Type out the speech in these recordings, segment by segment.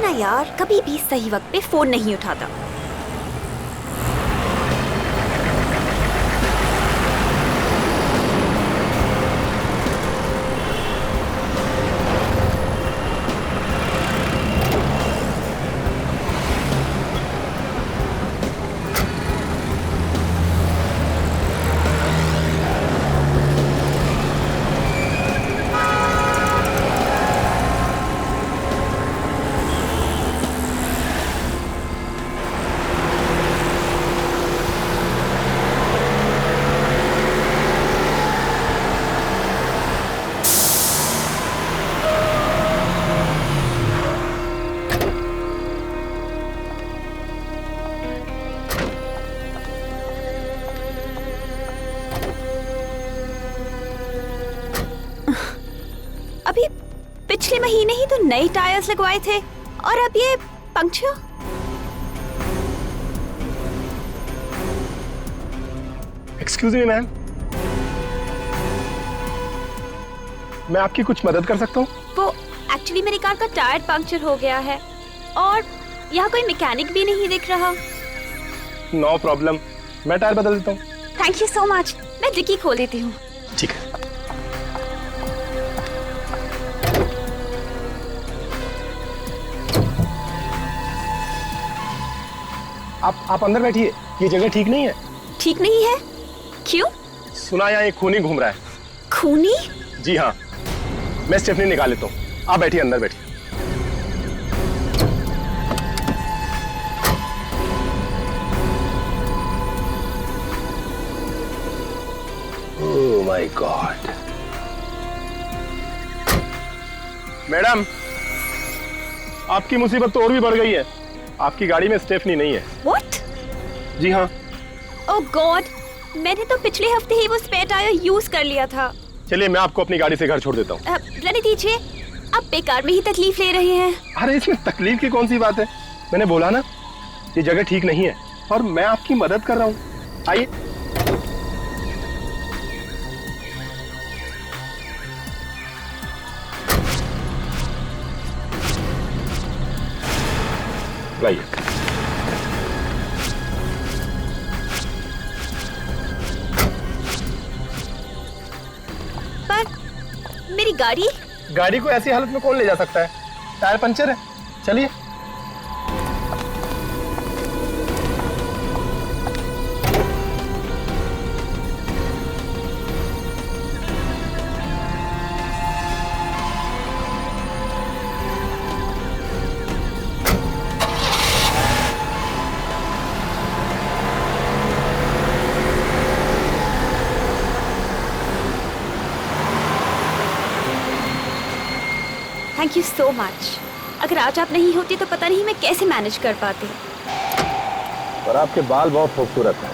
ना यार, कभी भी सही वक्त पे फोन नहीं उठाता। अभी पिछले महीने ही तो नए टायर्स लगवाए थे और अब ये पंक्चर। एक्सक्यूज मी मैम, मैं आपकी कुछ मदद कर सकता हूँ? वो एक्चुअली मेरी कार का टायर पंक्चर हो गया है और यहाँ कोई मैकेनिक भी नहीं दिख रहा। नो प्रॉब्लम, मैं टायर बदल देता हूँ। Thank you so much. मैं डिक्की खोल देती हूँ। ठीक है। आप अंदर बैठिए, ये जगह ठीक नहीं है। ठीक नहीं है? क्यों? सुना यहाँ एक खूनी घूम रहा है। खूनी? जी हाँ, मैं स्टेफनी निकाल लेता हूँ। आप बैठिए, अंदर बैठिए। ओह माय गॉड। मैडम, आपकी मुसीबत तो और भी बढ़ गई है। आपकी गाड़ी में स्टेफनी नहीं है। What? जी हाँ। ओह गॉड, मैंने तो पिछले हफ्ते ही वो स्पेयर टायर यूज कर लिया था। चलिए, मैं आपको अपनी गाड़ी से घर छोड़ देता हूँ। रहने दीजिए, आप बेकार में ही तकलीफ ले रहे हैं। अरे इसमें तकलीफ की कौन सी बात है? मैंने बोला ना, ये जगह ठीक नहीं है और मैं आपकी मदद कर रहा हूँ। आइए। लाइए। पर मेरी गाड़ी? गाड़ी को ऐसी हालत में कौन ले जा सकता है? टायर पंचर है। चलिए। Thank you so much. अगर आज आप नहीं होती तो पता नहीं मैं कैसे मैनेज कर पाती। पर आपके बाल बहुत खूबसूरत हैं।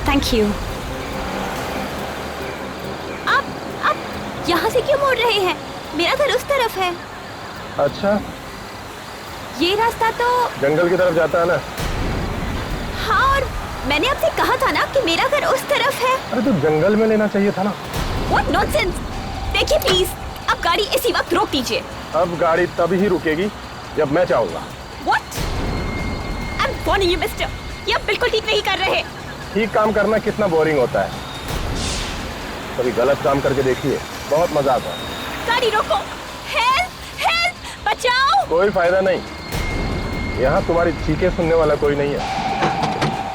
Thank you. आप यहाँ से क्यों मुड़ रहे हैं? मेरा घर उस तरफ है। अच्छा, ये रास्ता तो जंगल की तरफ जाता है ना? हाँ, और मैंने आपसे कहा था ना कि मेरा घर उस तरफ है। अरे तो जंगल में लेना चाहिए था ना। What nonsense! देखिए प्लीज, अब गाड़ी इसी वक्त रोक दीजिए। अब गाड़ी तभी ही रुकेगी जब मैं चाहूंगा। What? I'm warning you, mister. ये आप बिल्कुल ठीक नहीं कर रहे। ठीक काम करना कितना बोरिंग होता है। कभी गलत काम करके देखिए, बहुत मजा आता है। गाड़ी रोको। Help! Help! बचाओ! कोई फायदा नहीं, यहाँ तुम्हारी चीखें सुनने वाला कोई नहीं है।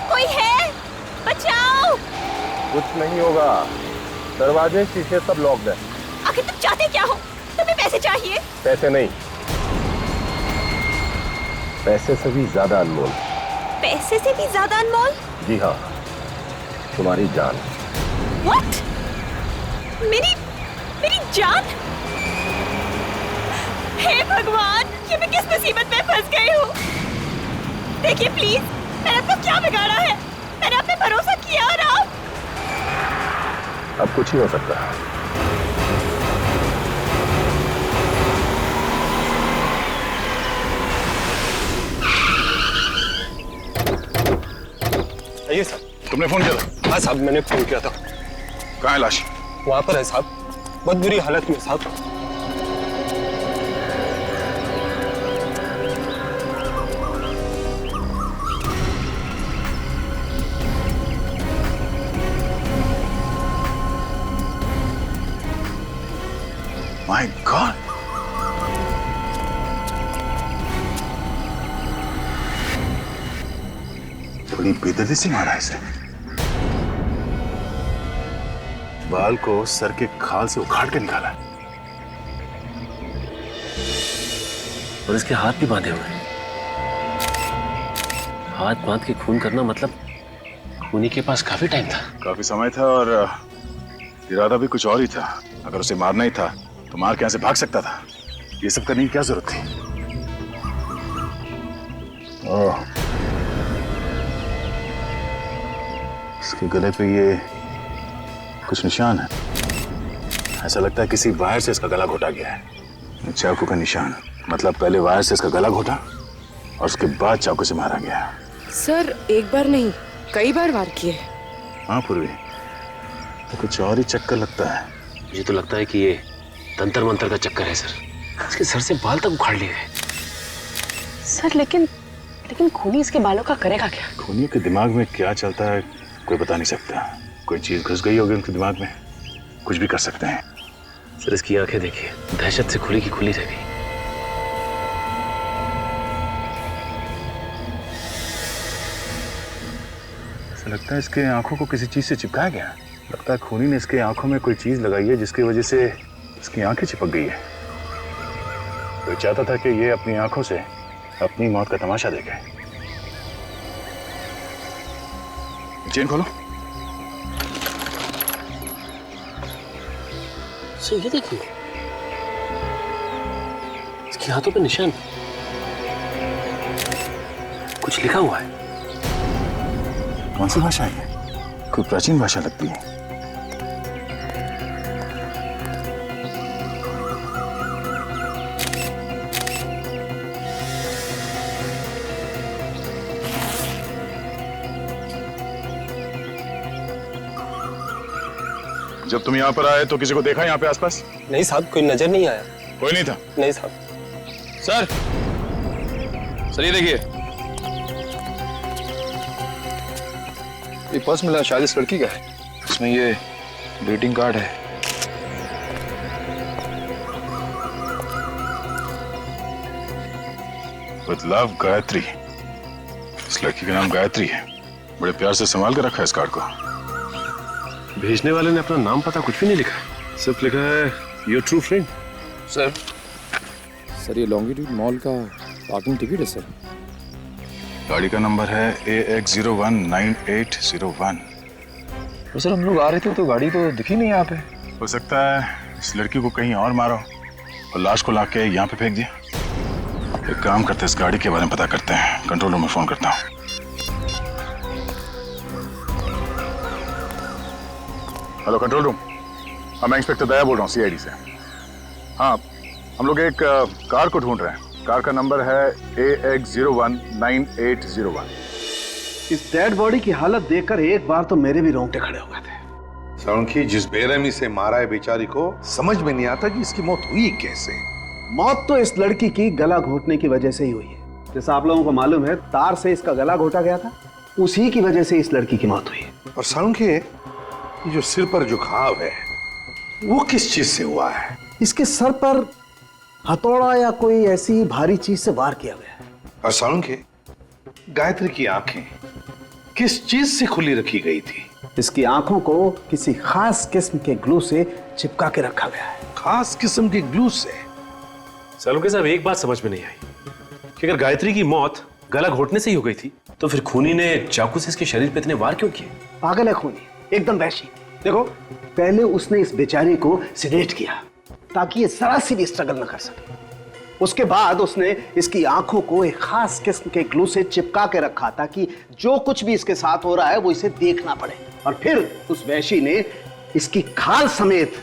कोई है? बचाओ! कुछ नहीं होगा, दरवाजे शीशे सब लॉक्ड है। आखिर तुम चाहते क्या हो? तुम्हें पैसे चाहिए? पैसे नहीं, पैसे से भी ज्यादा अनमोल। पैसे से भी ज्यादा अनमोल? जी हाँ, तुम्हारी जान। What? मेरी जान? हे भगवान, ये मैं किस मुसीबत में फंस गई हूँ? देखिए प्लीज, मैंने आपको क्या बिगाड़ा है? मैंने आप पे भरोसा किया और आप? अब कुछ नहीं हो सकता। आइए साहब। तुमने फोन किया था? हाँ साहब, मैंने फोन किया था। कहाँ है लाश? वहां पर है साहब, बहुत बुरी हालत में साहब। माय गॉड, बड़ी बेदर्दी से मारा इसे। बाल को सर के खाल से उखाड़ के निकाला और इसके हाथ भी बांधे हुए हैं। हाथ बांध के खून करना मतलब खूनी के पास काफी टाइम था। काफी समय था और इरादा भी कुछ और ही था। अगर उसे मारना ही था तो मार के यहाँ से भाग सकता था। ये सब करने की क्या जरूरत थी? ओह, इसके गले पे ये कुछ निशान है। ऐसा लगता है किसी वायर से इसका गला घोटा गया है। चाकू का निशान मतलब पहले वायर से इसका गला घोटा और उसके बाद चाकू से मारा गया। सर एक बार नहीं कई बार वार किए। हाँ पूर्वी, तो कुछ और ही चक्कर लगता है। मुझे तो लगता है कि ये तंत्र मंत्र का चक्कर है सर। इसके सर से बाल तक उखाड़ लिए गए। सर लेकिन खूनी इसके बालों का करेगा क्या? खूनियों के दिमाग में क्या चलता है कोई बता नहीं सकता। कोई चीज घुस गई होगी उनके दिमाग में, कुछ भी कर सकते हैं। सर इसकी आंखें देखिए, दहशत से खुली की खुली रह गई। ऐसा लगता है इसके आंखों को किसी चीज से चिपकाया गया। लगता है खूनी ने इसके आंखों में कोई चीज लगाई है जिसकी वजह से इसकी आंखें चिपक गई है। तो चाहता था कि ये अपनी आंखों से अपनी मौत का तमाशा देखे। चेन खोलो। सर ये देखिए, इसके हाथों पे निशान, कुछ लिखा हुआ है। कौन सी भाषा है? कोई प्राचीन भाषा लगती है। जब तुम यहाँ पर आए तो किसी को देखा यहाँ पे आसपास? नहीं साहब, कोई नजर नहीं आया। कोई नहीं था? नहीं साहब। सर ये देखिए, ये पर्स मिला, शायद इस लड़की का है। इसमें ये ग्रीटिंग कार्ड है। With love Gayatri. इस लड़की का नाम गायत्री है। बड़े प्यार से संभाल कर रखा है इस कार्ड को। भेजने वाले ने अपना नाम पता कुछ भी नहीं लिखा है, सिर्फ लिखा है योर ट्रू फ्रेंड। सर ये लॉन्गिट्यूड मॉल का पार्किंग टिकट है सर। गाड़ी का नंबर है AX019801। तो सर हम लोग आ रहे थे तो गाड़ी तो दिखी नहीं यहाँ पे। हो सकता है इस लड़की को कहीं और मारो और लाश को लाके यहाँ पे फेंक दिया। एक काम करते हैं, इस गाड़ी के बारे में पता करते हैं। कंट्रोल रूम में फोन करता हूँ। हेलो कंट्रोल रूम, मैं इंस्पेक्टर दया बोल रहा हूँ CID से। हाँ, हम लोग एक कार को ढूंढ रहे हैं। कार का नंबर है AX019801। इस डेड बॉडी की हालत देखकर एक बार तो मेरे भी रोंगटे खड़े हो गए थे। साळुंखी जिस बेरहमी से मारा है बेचारी को, समझ में नहीं आता कि इसकी मौत हुई कैसे। मौत तो इस लड़की की गला घोटने की वजह से ही हुई है। जैसा आप लोगों को मालूम है, तार से इसका गला घोटा गया था, उसी की वजह से इस लड़की की मौत हुई है। और साळुंखी, ये जो सिर पर जो घाव है वो किस चीज से हुआ है? इसके सर पर हथौड़ा या कोई ऐसी भारी चीज से वार किया गया है। और साळुंखी, गायत्री की आंखें किस चीज से खुली रखी गई थी? इसकी आंखों को किसी खास किस्म के ग्लू से चिपका के रखा गया है। खास किस्म के ग्लू से? साळुंखे साहब, एक बात समझ में नहीं आई कि अगर गायत्री की मौत गला घोटने से ही हो गई थी तो फिर खूनी ने चाकू से इसके शरीर पे इतने वार क्यों किए? पागल है खूनी, एकदम वैशी। देखो, पहले उसने इस बेचारी को सिडेट किया ताकि ये जरा सी भी स्ट्रगल न कर सके। उसके बाद उसने इसकी आंखों को एक खास किस्म के ग्लू से चिपका के रखा ताकि जो कुछ भी इसके साथ हो रहा है वो इसे देखना पड़े। और फिर उस वैशी ने इसकी खाल समेत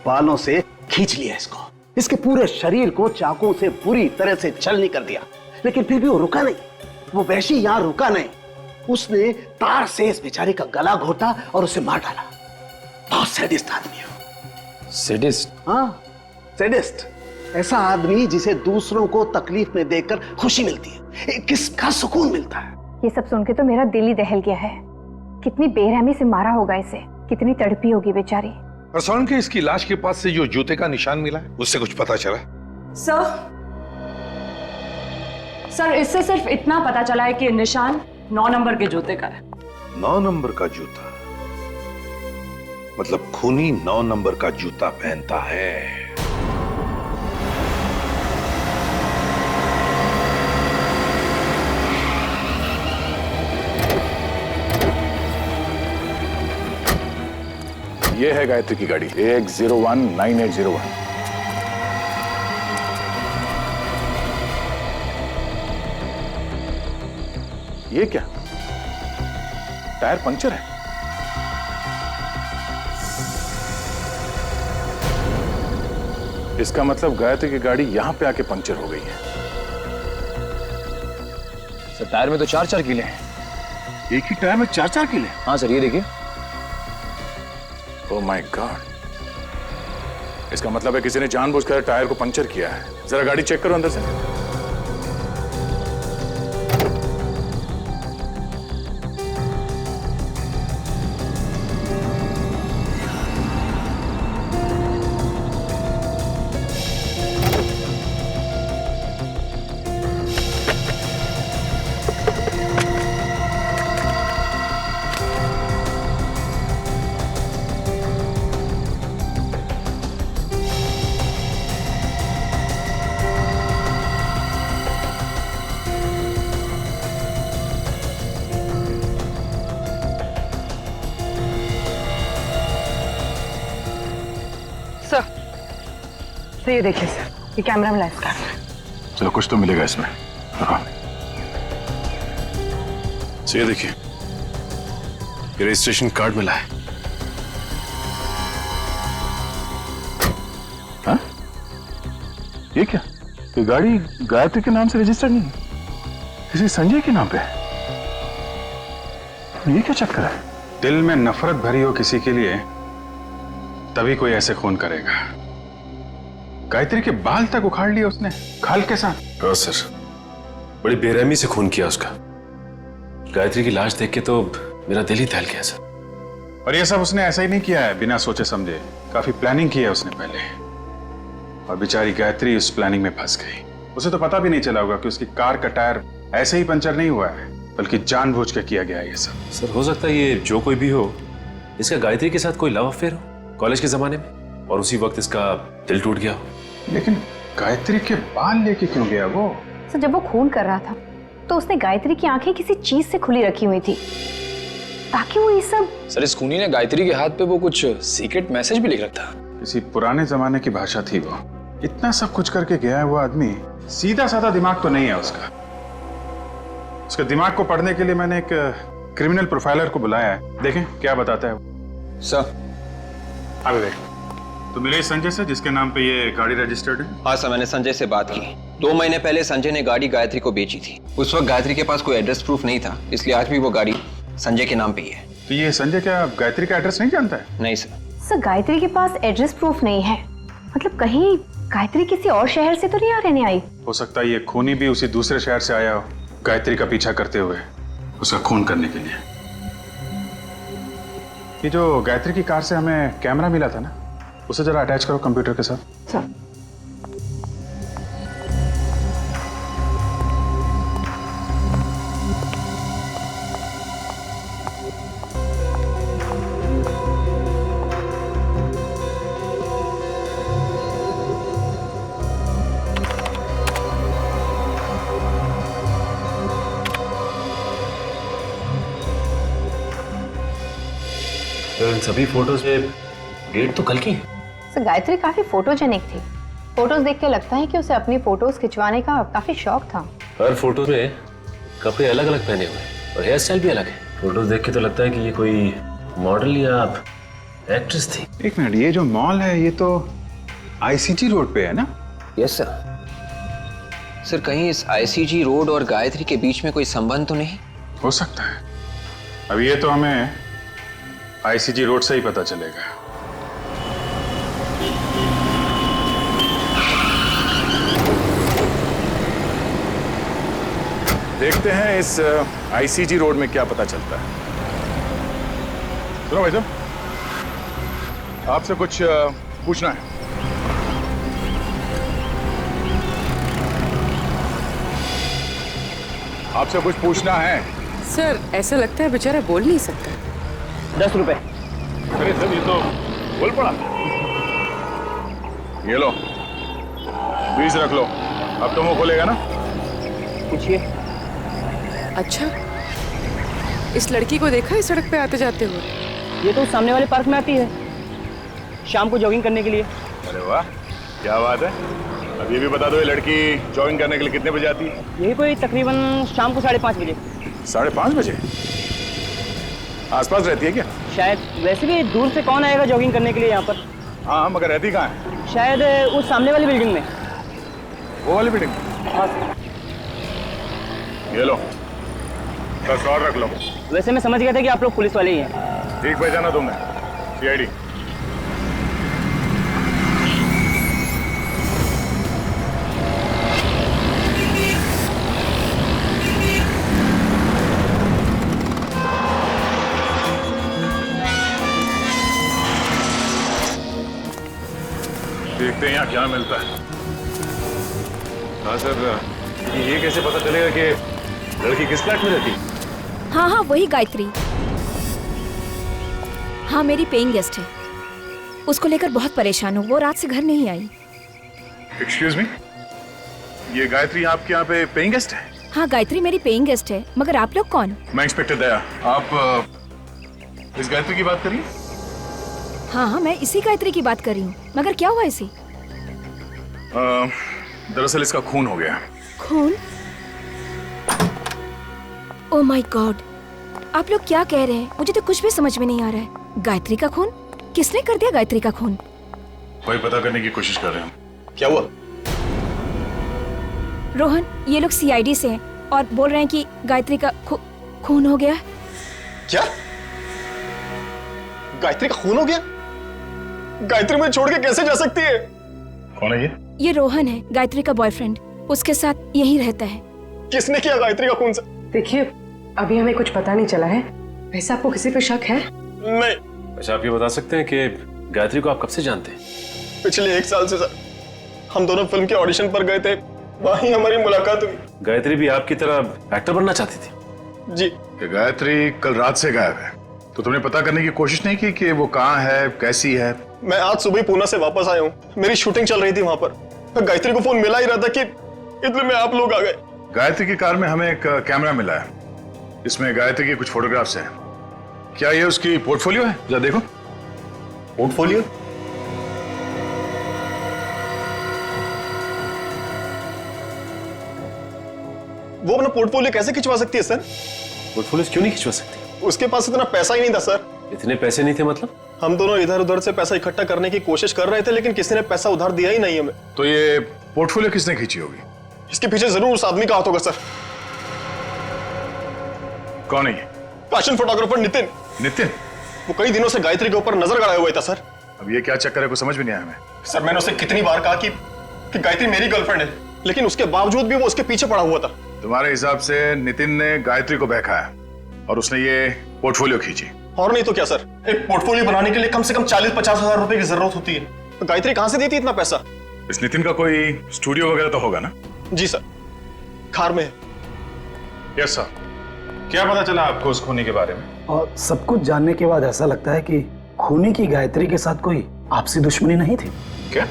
बालों से खींच लिया इसको। इसके पूरे शरीर को चाकू से बुरी तरह से छलनी कर दिया। लेकिन फिर भी वो रुका नहीं। वो वैशी यहां रुका नहीं, उसने तार से इस बेचारी का गला घोटा और उसे मार डाला। बहुत सैडिस्ट आदमी है। सैडिस्ट? हाँ, सैडिस्ट। ऐसा आदमी जिसे दूसरों को तकलीफ में देखकर खुशी मिलती है, किसका सुकून मिलता है। ये सब सुन के तो मेरा दिल ही दहल गया है। कितनी बेरहमी से मारा होगा इसे, कितनी तड़पी होगी बेचारी। और सोन के इसकी लाश के पास से जो जूते का निशान मिला है उससे कुछ पता चला? सर इससे सिर्फ इतना पता चला है कि निशान 9 नंबर के जूते का है। 9 नंबर का जूता? मतलब खूनी 9 नंबर का जूता पहनता है। ये है गायत्री की गाड़ी AX019801। ये क्या, टायर पंक्चर है? इसका मतलब गायत्री की गाड़ी यहां पे आके पंक्चर हो गई है। सर टायर में तो 4-4 कीले हैं। एक ही टायर में 4-4 कीले? हाँ सर, ये देखिए। ओह माय गॉड, इसका मतलब है किसी ने जानबूझकर टायर को पंक्चर किया है। जरा गाड़ी चेक करो अंदर से। सर ये देखिए सर, ये कैमरा में लाइव कर। चलो कुछ तो मिलेगा इसमें। ये देखिए, ये रजिस्ट्रेशन कार्ड मिला है। हाँ? ये क्या, ये गाड़ी गायत्री के नाम से रजिस्टर्ड नहीं है, किसी संजय के नाम पे है। ये क्या चक्कर है? दिल में नफरत भरी हो किसी के लिए तभी कोई ऐसे खून करेगा। गायत्री के बाल तक उखाड़ लिए उसने खाल के साथ। हाँ सर, बड़ी बेरहमी से खून किया उसका। गायत्री की लाश देख के तो मेरा दिल ही दहल गया सर। और ये सब उसने ऐसा ही नहीं किया है बिना सोचे समझे, काफी प्लानिंग की है उसने पहले। और बेचारी गायत्री उस प्लानिंग में फंस गई। उसे तो पता भी नहीं चला होगा कि उसकी कार का टायर ऐसे ही पंचर नहीं हुआ है, बल्कि जानबूझ के किया गया है ये सब। सर हो सकता है ये जो कोई भी हो, इसका गायत्री के साथ कोई लव अफेयर हो कॉलेज के जमाने में, और उसी वक्त इसका दिल टूट गया हो। लेकिन गायत्री के बाल लेके क्यों गया वो? सर जब वो खून कर रहा था तो उसने गायत्री की आंखें किसी चीज से खुली रखी हुई थी ताकि वो ये सब। सर इस खूनी ने गायत्री के हाथ पे वो कुछ सीक्रेट मैसेज भी लिख रखा था। किसी पुराने जमाने की भाषा थी वो। इतना सब कुछ करके गया है वो आदमी, सीधा साधा दिमाग तो नहीं है उसका। उसके दिमाग को पढ़ने के लिए मैंने एक क्रिमिनल प्रोफाइलर को बुलाया है, देखें क्या बताता है वो। सर अभी देख, तो मिले संजय से जिसके नाम पे ये गाड़ी रजिस्टर्ड है? हाँ सर, मैंने संजय से बात की। 2 महीने पहले संजय ने गाड़ी गायत्री को बेची थी। उस वक्त गायत्री के पास कोई एड्रेस प्रूफ नहीं था, इसलिए आज भी वो गाड़ी संजय के नाम पे ही है। तो ये संजय क्या गायत्री का एड्रेस नहीं जानता है? नहीं सर। सर गायत्री के पास एड्रेस प्रूफ नहीं है, मतलब कहीं गायत्री किसी और शहर से तो नहीं आ रहने आई? हो सकता है ये खूनी भी उसी दूसरे शहर से आया हो, गायत्री का पीछा करते हुए उसका खून करने के लिए। ये जो गायत्री की कार से हमें कैमरा मिला था ना, उसे जरा अटैच करो कंप्यूटर के साथ। सर इन सभी फोटोज में डेट तो कल की है। सर गायत्री काफी फोटोजेनिक थी। फोटोज देख के लगता है कि उसे अपनी फोटोज खिंचवाने का काफी शौक था। हर फोटो में कपड़े अलग अलग पहने हुए हैं और हेयर स्टाइल भी अलग है। फोटोज देख के तो लगता है कि ये कोई मॉडल या एक्ट्रेस थी। एक मिनट, ये जो मॉल है ये तो आईसीजी रोड पे है ना? Yes sir. सर कहीं इस आईसीजी रोड और गायत्री के बीच में कोई संबंध तो नहीं? हो सकता है, अब ये तो हमें आईसीजी रोड से ही पता चलेगा। देखते हैं इस आईसीजी रोड में क्या पता चलता है। सुनो भाई साहब, आपसे कुछ पूछना है। आपसे कुछ पूछना है। सर ऐसा लगता है बेचारा बोल नहीं सकता। 10 रुपए। अरे सर, ये तो बोल पड़ा। ये लो, 20 रख लो। अब तो मुंह खोलेगा ना? पूछिए। अच्छा, इस लड़की को देखा है सड़क पे आते जाते हुए? ये तो सामने वाले पार्क में आती है शाम को जॉगिंग करने के लिए। अरे वाह, क्या बात है। अब ये भी बता दो, ये लड़की जॉगिंग करने के लिए कितने बजे आती है? यही कोई तकरीबन शाम को 5:30 बजे। 5:30 बजे? आसपास रहती है क्या? शायद। वैसे भी दूर से कौन आएगा जॉगिंग करने के लिए यहाँ पर? हाँ, मगर रहती कहाँ है? शायद उस सामने वाली बिल्डिंग में। वो वाली बिल्डिंग? हाँ। ये लो, 10 और रख लो। वैसे मैं समझ गया था कि आप लोग पुलिस वाले ही हैं। ठीक पहचाना तुमने, सीआईडी। देखते हैं यहाँ क्या मिलता है। हाँ सर, ये कैसे पता चलेगा कि लड़की किस फ्लैट में रहती है? हाँ हाँ, वही गायत्री। हाँ, मेरी पेइंग गेस्ट है। उसको लेकर बहुत परेशान हूँ। वो रात से घर नहीं आई। एक्सक्यूज मी, ये गायत्री आपके यहाँ पे पेइंग गेस्ट है? हाँ, गायत्री मेरी पेइंग गेस्ट है। मगर आप लोग कौन? मैं इंस्पेक्टर दया। आप इस गायत्री की बात करिए। हाँ हाँ, मैं इसी गायत्री की बात कर रही हूँ। मगर क्या हुआ इसे? दरअसल इसका खून हो गया। खून? ओह माय गॉड, आप लोग क्या कह रहे हैं? मुझे तो कुछ भी समझ में नहीं आ रहा है। गायत्री का खून? किसने कर दिया गायत्री का खून? वही पता करने की कोशिश कर रहे हैं। क्या हुआ? रोहन, ये लोग सीआईडी से हैं और बोल रहे हैं कि गायत्री का खून हो गया। क्या? गायत्री का खून हो गया? गायत्री मुझे छोड़ के कैसे जा सकती है? कौन है ये? ये रोहन है, गायत्री का बॉयफ्रेंड। उसके साथ यहीं रहता है। किसने किया गायत्री का खून? देखिए, अभी हमें कुछ पता नहीं चला है। वैसे आपको किसी पे शक है? नहीं। अच्छा, आप ये बता सकते हैं कि गायत्री को आप कब से जानते हैं? पिछले 1 साल से सर। हम दोनों फिल्म के ऑडिशन पर गए थे, वहीं हमारी मुलाकात हुई। गायत्री भी आपकी तरह एक्टर बनना चाहती थी? जी। कि गायत्री कल रात से गायब है, तो तुमने पता करने की कोशिश नहीं की कि वो कहाँ है, कैसी है? मैं आज सुबह ही पूना से वापस आया हूँ। मेरी शूटिंग चल रही थी वहां पर। गायत्री को फोन मिला ही रहा था कि इतने में आप लोग आ गए। गायत्री की कार में हमें एक कैमरा मिला है। इसमें गायत्री की कुछ फोटोग्राफ्स हैं। क्या ये उसकी पोर्टफोलियो है? जरा देखो। पोर्टफोलियो? वो अपना पोर्टफोलियो कैसे खिंचवा सकती है सर? पोर्टफोलियो क्यों नहीं खिंचवा सकती? उसके पास इतना पैसा ही नहीं था सर। इतने पैसे नहीं थे मतलब? हम दोनों इधर उधर से पैसा इकट्ठा करने की कोशिश कर रहे थे, लेकिन किसी ने पैसा उधार दिया ही नहीं हमें। तो ये पोर्टफोलियो किसने खींची होगी? इसके पीछे जरूर उस आदमी का हाथ होगा सर। कौन है ये? Fashion photographer Nitin. नितिन? वो कई दिनों से गायत्री के ऊपर नजर गड़ाया हुआ था सर। अब ये क्या चक्कर है, कुछ समझ में नहीं आया हमें। सर, मैंने उसे कितनी बार कहा कि गायत्री मेरी गर्लफ्रेंड है, लेकिन उसके बावजूद भी वो उसके पीछे पड़ा हुआ था। तुम्हारे हिसाब से नितिन ने गायत्री को बहकाया और उसने ये पोर्टफोलियो खींची? और नहीं तो क्या सर, एक पोर्टफोलियो बनाने के लिए कम से कम 40-50 हजार रुपए की जरूरत होती है। तो गायत्री कहां से देती इतना पैसा? इस नितिन का कोई स्टूडियो वगैरह तो होगा ना? जी सर, खार में है। Yes sir. क्या पता चला आपको उस खूनी के बारे में? और सब कुछ जानने के बाद ऐसा लगता है कि खूनी की गायत्री के साथ कोई आपसी दुश्मनी नहीं थी। क्या?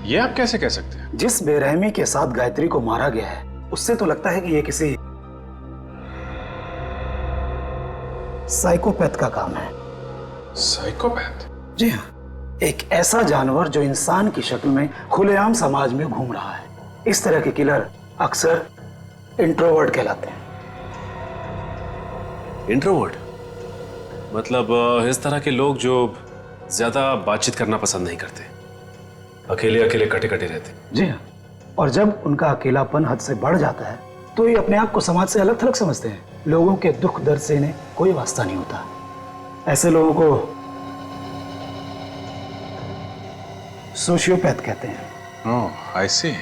ये आप कैसे कह सकते हैं? जिस बेरहमी के साथ गायत्री को मारा गया है, उससे तो लगता है कि ये किसी साइकोपैथ का काम है। साइकोपैथ? जी हाँ, एक ऐसा जानवर जो इंसान की शक्ल में खुलेआम समाज में घूम रहा है। इस तरह के किलर अक्सर इंट्रोवर्ट कहलाते हैं। इंट्रोवर्ट मतलब इस तरह के लोग जो ज्यादा बातचीत करना पसंद नहीं करते, अकेले अकेले कटे कटे रहते। जी हाँ, और जब उनका अकेलापन हद से बढ़ जाता है तो ये अपने आप को समाज से अलग थलग समझते हैं। लोगों के दुख दर्द से इन्हें कोई वास्ता नहीं होता। ऐसे लोगों को सोशियोपैथ कहते हैं। ओह, आई सी।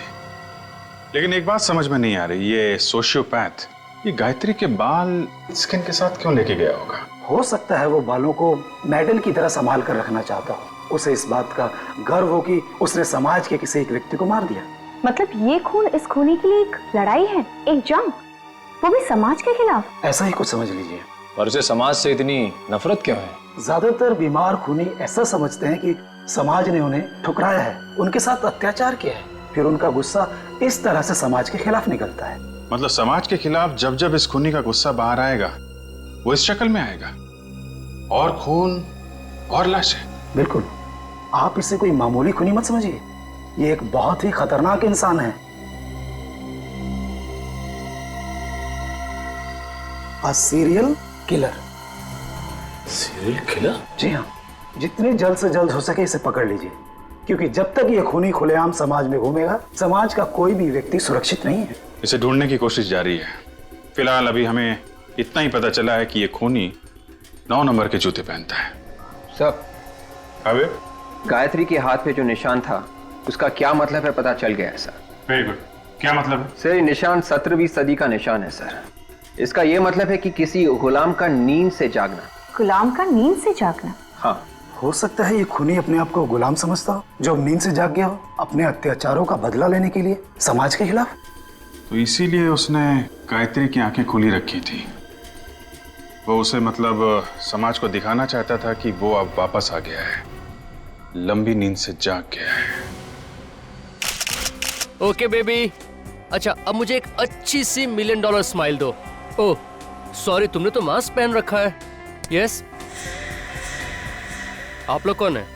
लेकिन एक बात समझ में नहीं आ रही, ये सोशियोपैथ ये गायत्री के बाल स्किन के साथ क्यों लेके गया होगा? हो सकता है वो बालों को मेडल की तरह संभाल कर रखना चाहता हो। उसे इस बात का गर्व हो कि उसने समाज के किसी एक व्यक्ति को मार दिया। मतलब ये खून इस खूनी के लिए एक लड़ाई है, एक जंग, वो भी समाज के खिलाफ। ऐसा ही कुछ समझ लीजिए। और उसे समाज से इतनी नफरत क्यों है? ज्यादातर बीमार खूनी ऐसा समझते हैं कि समाज ने उन्हें ठुकराया है, उनके साथ अत्याचार किया है, फिर उनका गुस्सा इस तरह से समाज के खिलाफ निकलता है। मतलब समाज के खिलाफ जब जब इस खूनी का गुस्सा बाहर आएगा वो इस शक्ल में आएगा, और खून और लाशें। बिल्कुल, आप इसे कोई मामूली खूनी मत समझिए, ये एक बहुत ही खतरनाक इंसान है। A serial killer. Serial killer? जी हाँ, जितने जल्द से जल्द हो सके इसे पकड़ लीजिए, क्योंकि जब तक ये खूनी खुलेआम समाज में घूमेगा, समाज का कोई भी व्यक्ति सुरक्षित नहीं है। इसे ढूंढने की कोशिश जारी है। फिलहाल अभी हमें इतना ही पता चला है कि ये खूनी 9 नंबर के जूते पहनता है। सब अबे गायत्री के हाथ पे जो निशान था उसका क्या मतलब है पता चल गया है सर। वेरी गुड, क्या मतलब है? सर ये निशान 17वीं सदी का निशान है सर। इसका ये मतलब है कि किसी गुलाम का नींद से जागना। गुलाम का नींद से जागना? हाँ, हो सकता है ये खूनी अपने आप को गुलाम समझता हो, जो नींद से जाग गया हो अपने अत्याचारों का बदला लेने के लिए समाज के खिलाफ। तो इसीलिए उसने गायत्री की आंखें खुली रखी थी। वो उसे मतलब समाज को दिखाना चाहता था कि वो अब वापस आ गया है, लंबी नींद से जाग गया है। ओके बेबी, अच्छा अब मुझे एक अच्छी सी $1 मिलियन स्माइल दो। ओह सॉरी, तुमने तो मास्क पहन रखा है। यस, आप लोग कौन है?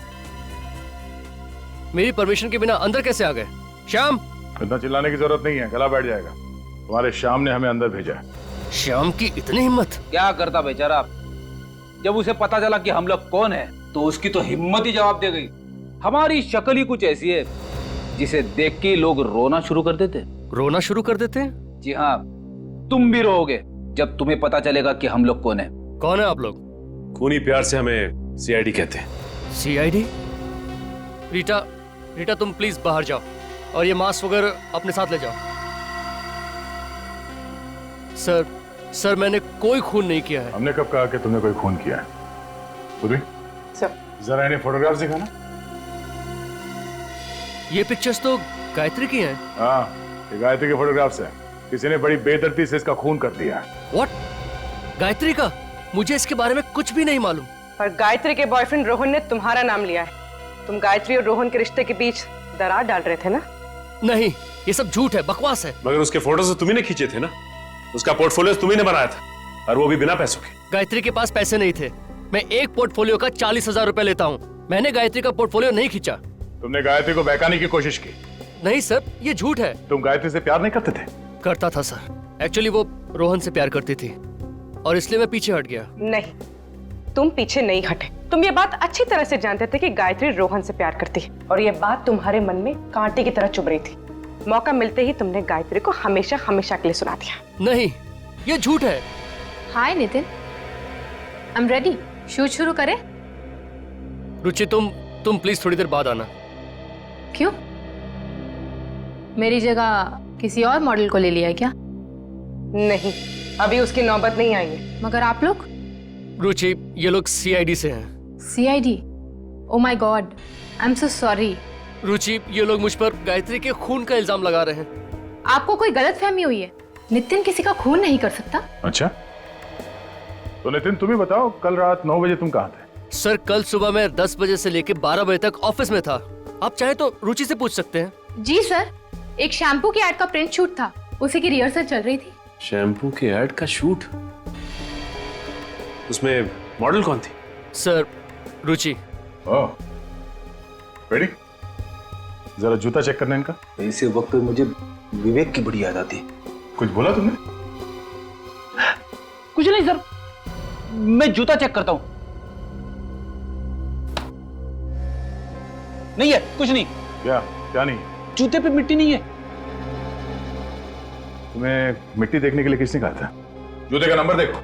मेरी परमिशन के बिना अंदर कैसे आ गए? श्याम, इतना चिल्लाने की जरूरत नहीं है, गला बैठ जाएगा। तुम्हारे श्याम ने हमें अंदर भेजा है। श्याम की इतनी हिम्मत? क्या करता बेचारा, जब उसे पता चला कि हम लोग कौन है तो उसकी तो हिम्मत ही जवाब दे गई। हमारी शक्ल ही कुछ ऐसी है जिसे देख के लोग रोना शुरू कर देते। रोना शुरू कर देते हैं? जी हाँ, तुम भी रोओगे जब तुम्हें पता चलेगा कि हम लोग कौन है। कौन है आप लोग? खूनी प्यार से हमें सीआईडी कहते हैं। सीआईडी? रीटा, रीटा तुम प्लीज बाहर जाओ और ये मास्क वगैरह अपने साथ ले जाओ। सर मैंने कोई खून नहीं किया है। हमने कब कहा कि तुमने कोई खून किया है? बुद्धि, जरा इन्हें फोटोग्राफ दिखाना। ये पिक्चर्स तो गायत्री की हैं। हाँ, ये गायत्री के फोटोग्राफ्स हैं। किसी ने बड़ी बेदर्दी से इसका खून कर दिया है। व्हाट? गायत्री का? मुझे इसके बारे में कुछ भी नहीं मालूम। पर गायत्री के बॉयफ्रेंड रोहन ने तुम्हारा नाम लिया है। तुम गायत्री और रोहन के रिश्ते के बीच दरार डाल रहे थे ना? नहीं, ये सब झूठ है, बकवास है। मगर उसके फोटोज तो तुम्ही ने खींचे थे ना, उसका पोर्टफोलियो तुम्ही ने बनाया था, और वो भी बिना पैसों के। गायत्री के पास पैसे नहीं थे। मैं एक पोर्टफोलियो का 40,000 रुपए लेता हूँ। मैंने गायत्री का पोर्टफोलियो नहीं खींचा। तुमने गायत्री को बहकाने की कोशिश की? नहीं सर, ये झूठ है। तुम गायत्री से प्यार नहीं करते थे? करता था सर, एक्चुअली वो रोहन से प्यार करती थी और इसलिए मैं पीछे हट गया। नहीं, तुम पीछे नहीं हटे। तुम ये बात अच्छी तरह से जानते थे कि गायत्री रोहन से प्यार करती है और ये बात तुम्हारे मन में कांटे की तरह चुभ रही थी। मौका मिलते ही तुमने गायत्री को हमेशा हमेशा के लिए सुना दिया। नहीं, ये झूठ है। Hi Nitin, I am ready. Shoot शुरू करें? रुचि, तुम प्लीज थोड़ी देर बाद आना। क्यों? मेरी जगह किसी और मॉडल को ले लिया है क्या? नहीं, अभी उसकी नौबत नहीं आई है। मगर आप लोग? रुचि, ये लोग सीआईडी से हैं। CID? Oh my god, I am so sorry. Ruchi, ये लोग मुझ पर गायत्री के खून का इल्जाम लगा रहे हैं। आपको कोई गलतफहमी हुई है। नितिन किसी का खून नहीं कर सकता। अच्छा, तो नितिन तुम ही बताओ, कल रात 9 बजे तुम कहाँ थे? सर, कल सुबह मैं 10 बजे से लेकर 12 बजे तक ऑफिस में था। आप चाहे तो रुचि से पूछ सकते हैं। जी सर, एक शैम्पू की एड का प्रिंट शूट था, उसी की रिहर्सल चल रही थी। शैम्पू के ऐड का शूट? उसमें मॉडल कौन थी? सर, रुचि। ओह, रेडी? जरा जूता चेक करना इनका। ऐसे वक्त पे मुझे विवेक की बड़ी याद आती। कुछ बोला तुमने? कुछ नहीं सर, मैं जूता चेक करता हूं। नहीं है, कुछ नहीं। क्या नहीं? जूते पे मिट्टी नहीं है। तुम्हें मिट्टी देखने के लिए किसने कहा था? जूते का नंबर देखो।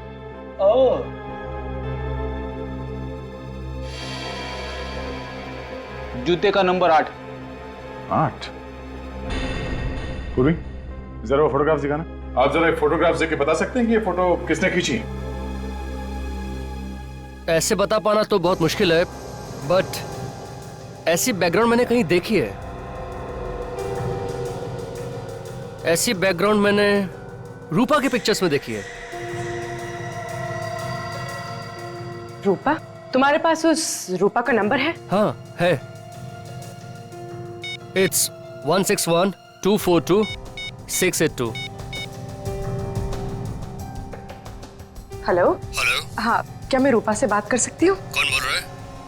जूते का नंबर 8। 8? पूर्वी, जरा वो फोटोग्राफ दिखाना। आप जरा एक फोटोग्राफ देख के बता सकते हैं कि ये फोटो किसने खींची? ऐसे बता पाना तो बहुत मुश्किल है, बट ऐसी बैकग्राउंड मैंने कहीं देखी है। ऐसी बैकग्राउंड मैंने रूपा के पिक्चर्स में देखी है। रूपा? तुम्हारे पास उस रूपा का नंबर है? हाँ है। इट्स 161-242-682। हेलो। हेलो। हाँ, क्या मैं रूपा से बात कर सकती हूँ? कौन बोल रहा है?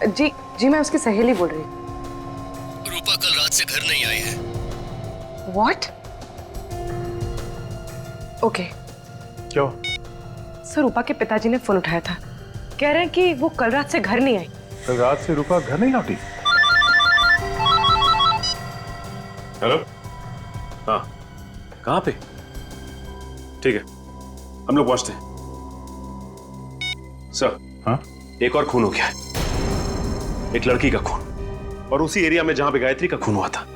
जी जी, मैं उसकी सहेली बोल रही हूँ। रूपा कल रात से घर नहीं आई है। What? ओके। क्या? सर, रूपा के पिताजी ने फोन उठाया था, कह रहे हैं कि वो कल रात से घर नहीं आई। कल रात से रूपा घर नहीं लौटी? हेलो। हाँ, कहाँ पे? ठीक है, हम लोग पहुंचते हैं। सर। हाँ? एक और खून हो गया है, एक लड़की का खून, और उसी एरिया में जहां पे गायत्री का खून हुआ था।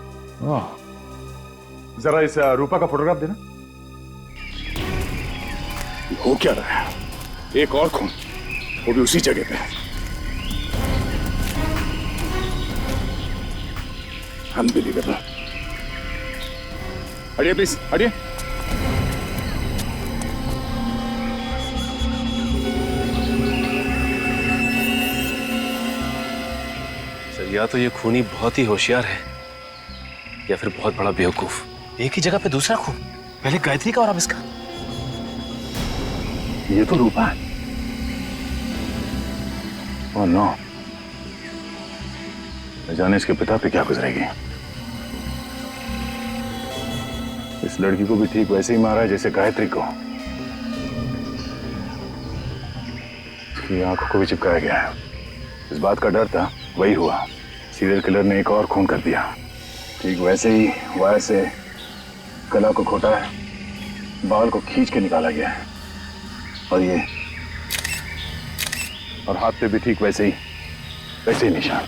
जरा इस रूपा का फोटोग्राफ देना। हो क्या रहा है? एक और खून, वो भी उसी जगह पे। अनबिलीवेबल। हटिए प्लीज, हटिए। सर, या तो ये खूनी बहुत ही होशियार है या फिर बहुत बड़ा बेवकूफ। एक ही जगह पे दूसरा खून, पहले गायत्री का और अब इसका। ये तो रूपा है। ओह नो, न जाने इसके पिता पे क्या गुजरेगी। इस लड़की को भी ठीक वैसे ही मारा है जैसे गायत्री को। उसकी आंखों को भी चिपकाया गया है। इस बात का डर था, वही हुआ। सीरियल किलर ने एक और खून कर दिया। ठीक वैसे ही वायर से गला को घोटा है, बाल को खींच के निकाला गया है, और ये और हाथ पे भी ठीक वैसे ही निशान।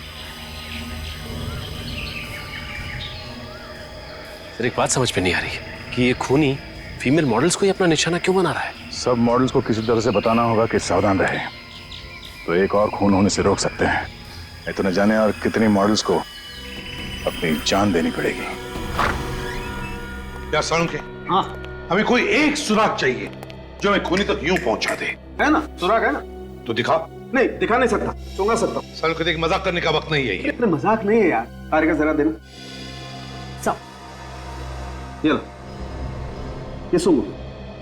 सर, एक बात समझ में नहीं आ रही कि ये खूनी फीमेल मॉडल्स को ही अपना निशाना क्यों बना रहा है? सब मॉडल्स को किसी तरह से बताना होगा कि सावधान रहे, तो एक और खून होने से रोक सकते हैं। नहीं तो न जाने और कितनी मॉडल्स को अपनी जान देनी पड़ेगी। क्या सालुंखे? हाँ, हमें कोई एक सुराग चाहिए जो हमें खूनी तक यूं पहुंचा दे। है ना, सुराग है ना? तो दिखा। नहीं, दिखा नहीं सकता, सूंघा सकता हूँ। सालुंखे, देख, मजाक करने का वक्त नहीं है ये। इतना मजाक नहीं है यार। तारिका जरा देना। सब ये लो, ये सूंघो।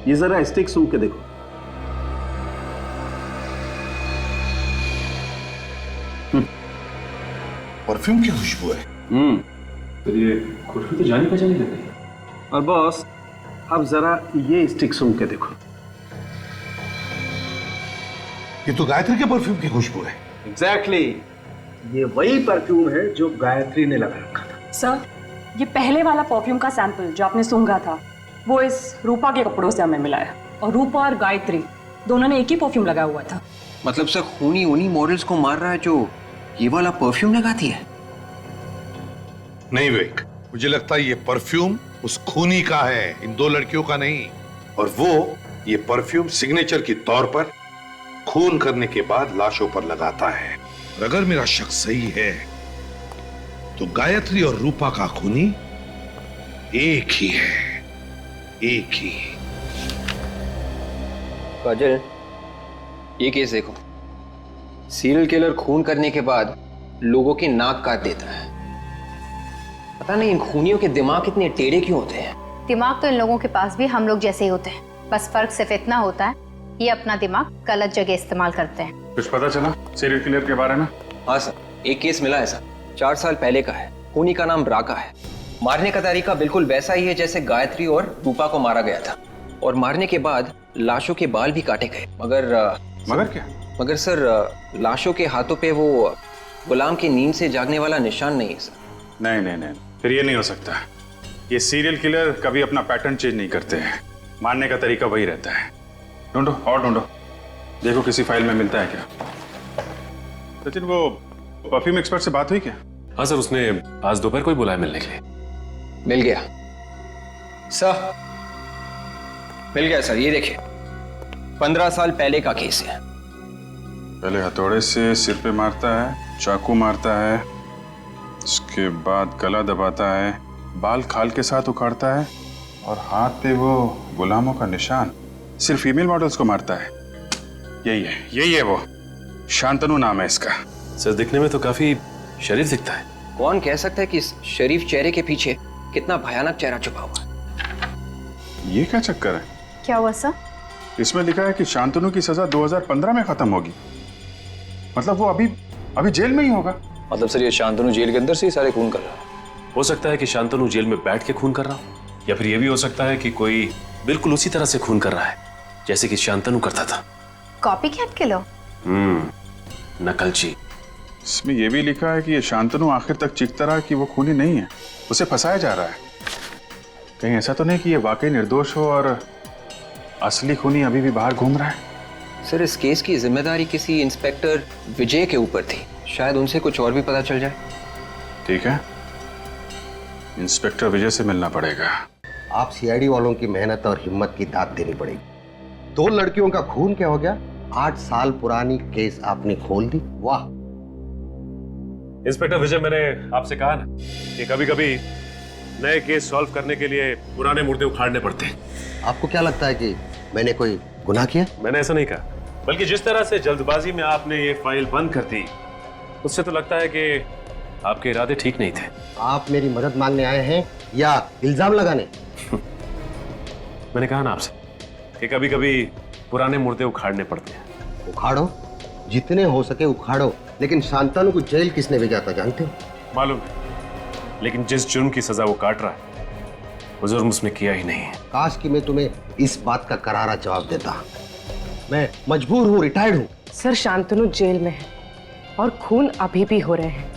ये जरा स्टिक सूंघ के देखो। परफ्यूम की खुशबू है। तो ये खुशबू तो जानी पहचानी लग रही है। और बॉस, अब जरा ये स्टिक सूंघ के देखो। ये तो गायत्री के परफ्यूम की खुशबू है। एग्जैक्टली, ये वही परफ्यूम है जो गायत्री ने लगा रखा था। सर, ये पहले वाला परफ्यूम का सैंपल जो आपने सूंघा था, वो इस रूपा के कपड़ों से हमें मिला है, और रूपा और गायत्री दोनों ने एक ही परफ्यूम लगाया हुआ था। मतलब सर, खूनी उन्हीं मॉडल्स को मार रहा है जो ये वाला परफ्यूम लगाती है? नहीं विवेक, मुझे लगता है ये परफ्यूम उस खूनी का है, इन दो लड़कियों का नहीं। और वो ये परफ्यूम सिग्नेचर के तौर पर खून करने के बाद लाशों पर लगाता है। और अगर मेरा शक सही है तो गायत्री और रूपा का खूनी एक ही है, एक ही। काजल, ये केस देखो। सीरियल किलर खून करने के बाद लोगों की नाक काट देता है। पता नहीं इन खूनियों के दिमाग इतने टेढ़े क्यों होते हैं। दिमाग तो इन लोगों के पास भी हम लोग जैसे ही होते हैं, बस फर्क सिर्फ इतना होता है, ये अपना दिमाग गलत जगह इस्तेमाल करते हैं। कुछ पता चला सीरियल किलर के बारे में? हाँ सर, एक केस मिला है सर, 4 साल पहले का है। खूनी का नाम राका है। मारने का तरीका बिल्कुल वैसा ही है जैसे गायत्री और रूपा को मारा गया था, और मारने के बाद लाशों के बाल भी काटे गए। मगर क्या? मगर सर, लाशों के हाथों पे वो गुलाम की नींद से जागने वाला निशान नहीं है सर। नहीं नहीं नहीं, फिर ये नहीं हो सकता। ये सीरियल किलर कभी अपना पैटर्न चेंज नहीं करते हैं, मारने का तरीका वही रहता है। ढूंढो और ढूंढो, देखो किसी फाइल में मिलता है क्या। सचिन, वो परफ्यूम एक्सपर्ट से बात हुई क्या? हाँ सर, उसने आज दोपहर को ही बुलाया मिलने के लिए। मिल गया सर। मिल गया सर, ये देखिए 15 साल पहले का केस है। पहले हथौड़े से सिर पे मारता है, चाकू मारता है, उसके बाद गला दबाता है, बाल खाल के साथ उखाड़ता है और हाथ पे वो गुलामों का निशान सिर्फ फीमेल मॉडल्स को मारता है। यही है वो। शांतनु नाम है इसका। सर दिखने में तो काफी शरीफ दिखता है। कौन कह सकता है कि इस शरीफ चेहरे के पीछे कितना भयानक चेहरा छुपा हुआ है? ये क्या चक्कर है? क्या हुआ सर? इसमें लिखा है कि शांतनु की सजा 2015 में खत्म होगी। मतलब वो अभी जेल में ही होगा। मतलब सर ये शांतनु जेल के अंदर से ही सारे खून कर रहा है? हो सकता है कि शांतनु जेल में बैठ के खून कर रहा हो, या फिर यह भी हो सकता है कि कोई बिल्कुल उसी तरह से खून कर रहा है जैसे कि शांतनु करता था। कॉपी कैट के लो। नकलची। इसमें यह भी लिखा है कि ये शांतनु आखिर तक चीखता रहा कि वो खूनी नहीं है, उसे फंसाया जा रहा है। कहीं ऐसा तो नहीं कि ये वाकई निर्दोष हो और असली खूनी अभी भी बाहर घूम रहा है? सर इस केस की जिम्मेदारी किसी इंस्पेक्टर विजय के ऊपर थी, शायद उनसे कुछ और भी पता चल जाए। ठीक है, इंस्पेक्टर विजय से मिलना पड़ेगा। आप सीआईडी वालों की मेहनत और हिम्मत की दाद देनी पड़ेगी। 2 लड़कियों का खून क्या हो गया? 8 साल पुरानी केस आपने खोल दी। वाह इंस्पेक्टर विजय, मैंने आपसे कहा ना कि कभी कभी नए केस सॉल्व करने के लिए पुराने मुर्दे उखाड़ने पड़ते हैं। आपको क्या लगता है कि मैंने कोई गुनाह किया? मैंने ऐसा नहीं कहा, बल्कि जिस तरह से जल्दबाजी में आपने ये फाइल बंद कर दी, उससे तो लगता है कि आपके इरादे ठीक नहीं थे। आप मेरी मदद मांगने आए हैं या इल्जाम लगाने? मैंने कहा ना आपसे कि कभी कभी पुराने मुर्दे उखाड़ने पड़ते हैं। उखाड़ो, जितने हो सके उखाड़ो, लेकिन शांतनु को जेल किसने भेजा था जानते हो? मालूम है, लेकिन जिस जुर्म की सजा वो काट रहा है वो जुर्म उसने किया ही नहीं है। काश कि मैं तुम्हें इस बात का करारा जवाब देता। मैं मजबूर हूँ, रिटायर्ड हूँ। सर शांतनु जेल में है और खून अभी भी हो रहे हैं।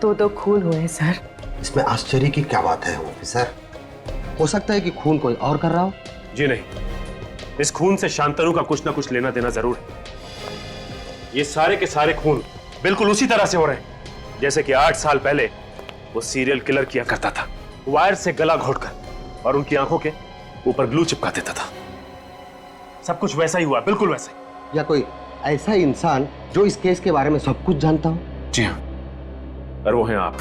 2 खून हुए हैं सर। इसमें आश्चर्य की क्या बात है ऑफिसर? हो सकता है कि खून कोई और कर रहा हो। जी नहीं, इस खून से शांतनु का कुछ ना कुछ लेना देना जरूर है। ये सारे के सारे खून बिल्कुल उसी तरह से हो रहे हैं जैसे कि 8 साल पहले वो सीरियल किलर किया करता था, वायर से गला घोटकर और उनकी आंखों के ऊपर ग्लू चिपका देता था। सब कुछ वैसा ही हुआ, बिल्कुल वैसा ही। या कोई ऐसा इंसान जो इस केस के बारे में सब कुछ जानता हो? जी हाँ, और वो हैं आप।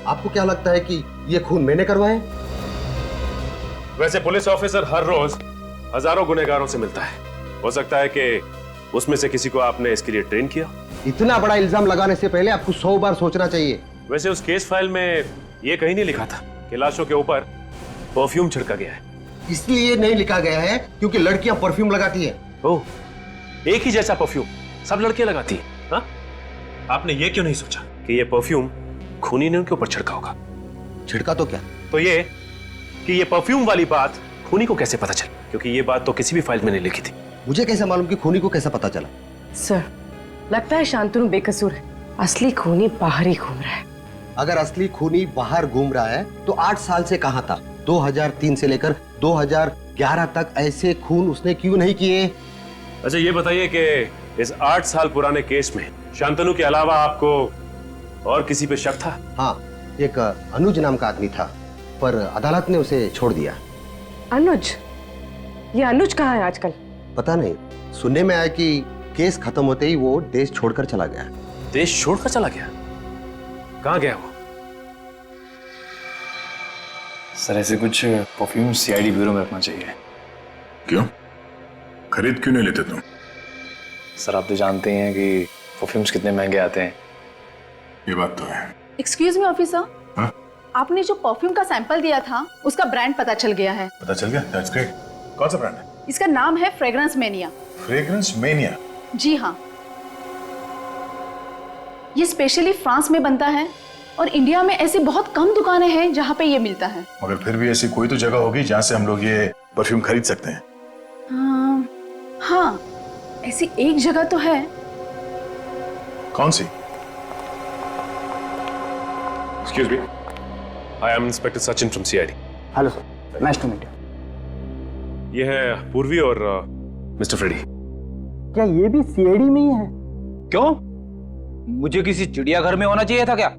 आपको क्या लगता है कि ये खून मैंने करवाए? वैसे पुलिस ऑफिसर हर रोज हजारों गुनहगारों से मिलता है। हो सकता है कि उसमें से किसी को आपने इसके लिए ट्रेन किया। इतना बड़ा इल्जाम लगाने से पहले आपको 100 बार सोचना चाहिए। वैसे उस केस फाइल में ये कहीं नहीं लिखा था कि लाशों के ऊपर परफ्यूम छिड़का गया है। इसलिए नहीं लिखा गया है क्योंकि लड़कियां परफ्यूम लगाती हैं। ओह, एक ही जैसा परफ्यूम सब लड़कियां लगाती हैं। हाँ? आपने ये क्यों नहीं सोचा कि ये परफ्यूम खूनी ने उनके ऊपर छिड़का होगा? छिड़का तो क्या? तो ये कि ये परफ्यूम वाली बात खूनी को कैसे पता चली? क्योंकि ये बात तो किसी भी फाइल में नहीं लिखी थी। मुझे कैसे मालूम कि खूनी को कैसा पता चला? सर लगता है शांतनु बेकसूर है, असली खूनी बाहर ही घूम रहा है। अगर असली खूनी बाहर घूम रहा है तो 8 साल से कहां था? 2003 से लेकर 2011 तक ऐसे खून उसने क्यों नहीं किए? अच्छा ये बताइए कि इस 8 साल पुराने केस में शांतनु के अलावा आपको और किसी पे शक था? हाँ, एक अनुज नाम का आदमी था, पर अदालत ने उसे छोड़ दिया। अनुज? ये अनुज कहाँ है आजकल? पता नहीं, सुनने में आया कि केस खत्म होते ही वो देश छोड़कर चला गया। देश छोड़कर चला गया? कहाँ गया वो? सर ऐसे कुछ परफ्यूम सीआईडी ब्यूरो में रखना चाहिए। क्यों? खरीद क्यों नहीं लेते तुम? सर आप तो जानते हैं कि परफ्यूम्स कितने महंगे आते हैं। ये बात तो है। एक्सक्यूज मी ऑफिसर, हाँ? आपने जो परफ्यूम का सैंपल दिया था उसका ब्रांड पता चल गया है। पता चल गया? That's great. कौन सा ब्रांड है? इसका नाम है फ्रेग्रेंस मेनिया। Fragrance mania? जी हाँ, ये स्पेशली फ्रांस में बनता है और इंडिया में ऐसी बहुत कम दुकानें हैं जहाँ पे ये मिलता है। मगर फिर भी ऐसी कोई तो जगह होगी जहाँ से हम लोग ये परफ्यूम खरीद सकते हैं। हाँ, ऐसी एक जगह तो है। कौन सी? Excuse me, I am Inspector Sachin from CID. Hello sir, nice to meet you. ये है पूर्वी और मिस्टर फ्रेडी। क्या ये भी सीआईडी में ही है? क्यों? मुझे किसी चिड़ियाघर में होना चाहिए था क्या?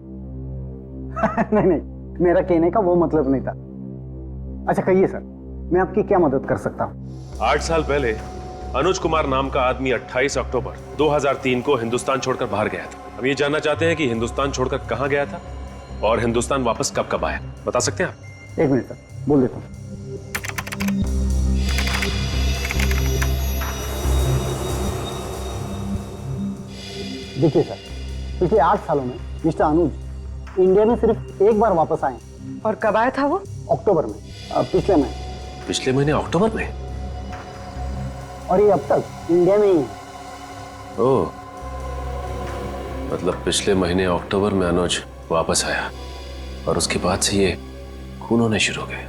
नहीं, मेरा कहने का वो मतलब नहीं था। अच्छा कहिए सर, मैं आपकी क्या मदद कर सकता हूँ? 8 साल पहले अनुज कुमार नाम का आदमी 28 अक्टूबर 2003 को हिंदुस्तान छोड़कर बाहर गया था। हम ये जानना चाहते हैं कि हिंदुस्तान छोड़कर कहां गया था और हिंदुस्तान वापस कब कब आया। बता सकते हैं आप? 1 मिनट सर, बोल देता हूँ। देखिए सर, पिछले 8 सालों में मिस्टर अनुज इंडिया में सिर्फ एक बार वापस आए। और कब आया था वो? अक्टूबर में, पिछले महीने। पिछले महीने अक्टूबर में? और ये अब तक इंडिया में ही है। ओह, मतलब पिछले महीने अक्टूबर में अनुज वापस आया और उसके बाद से ये खून होने शुरू हो गए।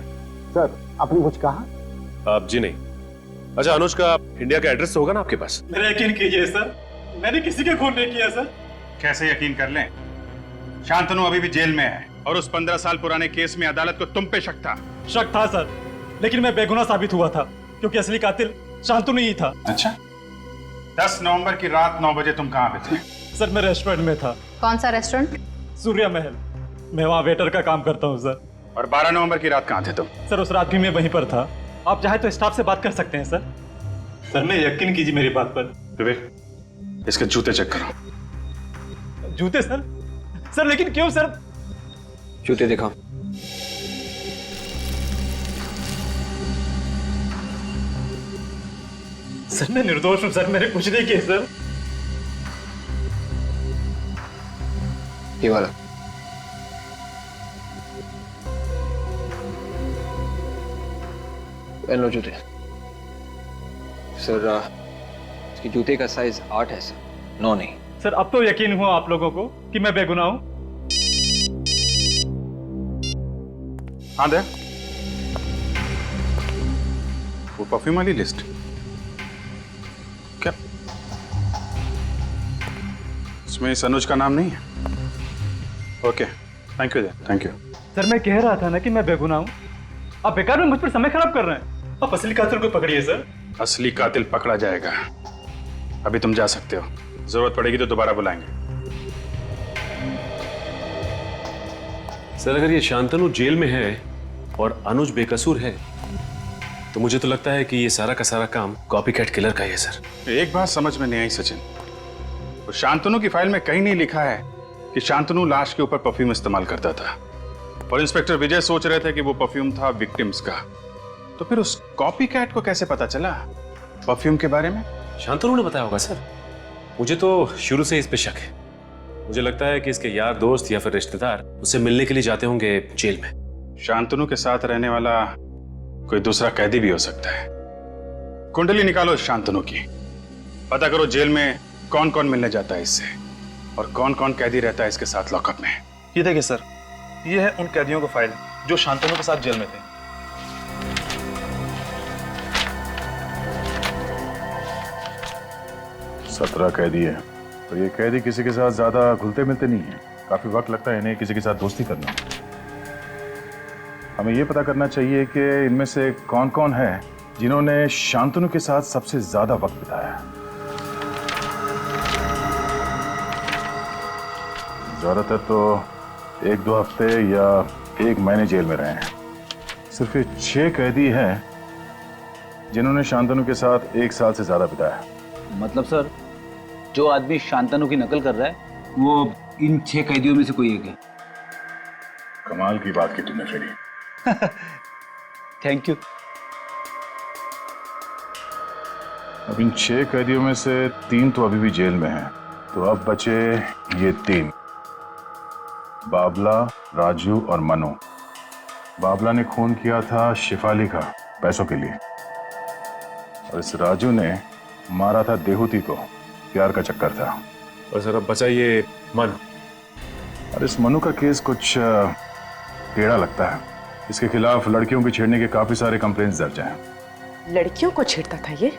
सर, आपने कुछ कहा? आप जी नहीं। अच्छा, अनुज का इंडिया का एड्रेस तो होगा ना आपके पास? मेरा यकीन कीजिए सर, मैंने किसी के खून नहीं किया सर। कैसे यकीन कर लें? शांतनु अभी भी जेल में है और उस 15 साल पुराने केस में अदालत को तुम पे शक था। शक था सर, लेकिन मैं बेगुनाह साबित हुआ था क्योंकि असली कातिल शांतनु ही था। अच्छा, 10 नवंबर की रात 9 बजे तुम कहाँ पे थे? सर, मैं रेस्टोरेंट में था। कौन सा रेस्टोरेंट? सूर्या महल। मैं वहाँ वेटर का काम करता हूँ सर। और 12 नवंबर की रात कहाँ थे तुम? सर, उस रात भी मैं वहीं पर था। आप चाहे तो स्टाफ से बात कर सकते हैं सर। सर, मैं यकीन कीजिए मेरी बात पर। विवेक, इसके जूते चेक करो। जूते सर? सर, लेकिन क्यों सर? जूते दिखाओ। सर, मैं निर्दोष हूं सर, मैंने कुछ नहीं किया सर। ये वाला। पहन लो जूते। सर, इसके जूते का साइज 8 है सर, 9 नहीं। सर, अब तो यकीन हुआ आप लोगों को कि मैं बेगुनाह हूं। हाँ दे वो परफ्यूम वाली लिस्ट। क्या इसमें इस अनुज का नाम नहीं है? Okay, thank you. Thank you. Sir, मैं कह रहा था ना कि मैं बेगुनाह हूं। आप बेकार में मुझ पर समय खराब कर रहे हैं। आप असली कातिल को पकड़िए सर। असली कातिल पकड़ा जाएगा। अभी तुम जा सकते हो, जरूरत पड़ेगी तो दोबारा बुलाएंगे। सर, अगर ये शांतनु जेल में है और अनुज बेकसूर है तो मुझे तो लगता है कि ये सारा का सारा काम कॉपीकैट किलर का ही है सर। एक बात समझ में नहीं आई सचिन, तो शांतनु की फाइल में कहीं नहीं लिखा है कि शांतनु लाश के ऊपर परफ्यूम इस्तेमाल करता था और इंस्पेक्टर विजय सोच रहे थे कि वो परफ्यूम था विक्टिम्स का। तो फिर उस कॉपीकैट को कैसे पता चला परफ्यूम के बारे में? शांतनु ने बताया होगा सर। मुझे तो शुरू से इस पे शक है। मुझे लगता है कि इसके यार दोस्त या फिर रिश्तेदार उससे मिलने के लिए जाते होंगे जेल में। शांतनु के साथ रहने वाला कोई दूसरा कैदी भी हो सकता है। कुंडली निकालो शांतनु की, पता करो जेल में कौन कौन मिलने जाता है इससे और कौन कौन कैदी रहता है इसके साथ लॉकअप में। ये देखिए सर, ये है उन कैदियों का फाइल जो शांतनु के साथ जेल में थे। सत्रह कैदी है, तो ये कैदी किसी के साथ ज्यादा घुलते मिलते नहीं है। काफी वक्त लगता है इन्हें किसी के साथ दोस्ती करना। हमें ये पता करना चाहिए कि इनमें से कौन कौन है जिन्होंने शांतनु के साथ सबसे ज्यादा वक्त बिताया है। ज्यादातर तो 1-2 हफ्ते या 1 महीने जेल में रहे हैं। सिर्फ ये 6 कैदी हैं जिन्होंने शांतनु के साथ 1 साल से ज्यादा बिताया। मतलब सर, जो आदमी शांतनु की नकल कर रहा है वो इन 6 कैदियों में से कोई एक है। कमाल की बात की तुमने फेरी। Thank you. अब इन 6 कैदियों में से 3 तो अभी भी जेल में हैं, तो अब बचे ये 3, बाबला, राजू और मनु। बाबला ने खून किया था शिफाली का पैसों के लिए और इस राजू ने मारा था देहूती को, प्यार का चक्कर था। और सर, अब बचा ये मनु। और इस मनु का केस कुछ टेढ़ा लगता है। इसके खिलाफ लड़कियों की छेड़ने के काफी सारे कंप्लेंट्स दर्ज हैं। लड़कियों को छेड़ता था ये?